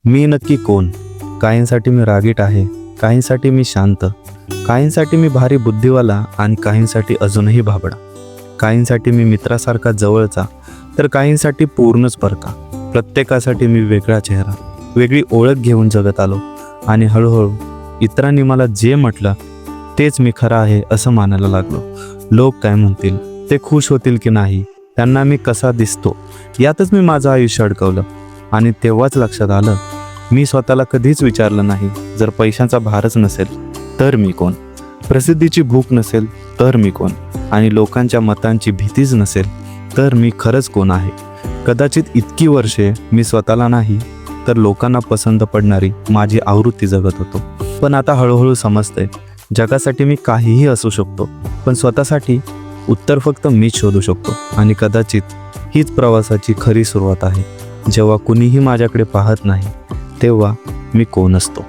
मी नक्की कोण? काहींसाठी मी रागीट आहे, काहींसाठी मी शांत, काहींसाठी मी भारी बुद्धिवाला आणि काहींसाठी अजूनही भाबडा. काहींसाठी मी मित्रासारखा जवळचा, तर काहींसाठी पूर्णच परका. प्रत्येकासाठी मी वेगळा चेहरा, वेगळी ओळख घेऊन जगत आलो. आणि हळूहळू इतरांनी मला जे म्हटलं तेच मी खरं आहे असं मानायला लागलो. लोक काय म्हणतील, ते खुश होतील की नाही, त्यांना मी कसा दिसतो यातच मी माझं आयुष्य अडकवलं. आणि तेव्हाच लक्षात आलं, मी स्वतःला कधीच विचारलं नाही, जर पैशांचा भारच नसेल तर मी कोण, प्रसिद्धीची भूक नसेल तर मी कोण, आणि लोकांच्या मतांची भीतीच नसेल तर मी खरंच कोण आहे. कदाचित इतकी वर्षे मी स्वतःला नाही तर लोकांना पसंत पडणारी माझी आवृत्ती जगत होतो. पण आता हळूहळू समजतंय, जगासाठी मी काहीही असू शकतो, पण स्वतःसाठी उत्तर फक्त मीच शोधू शकतो. आणि कदाचित हीच प्रवासाची खरी सुरुवात आहे. जेव्हा कुणीही माझ्याकडे पाहत नाही, तेव्हा मी कोण असतो.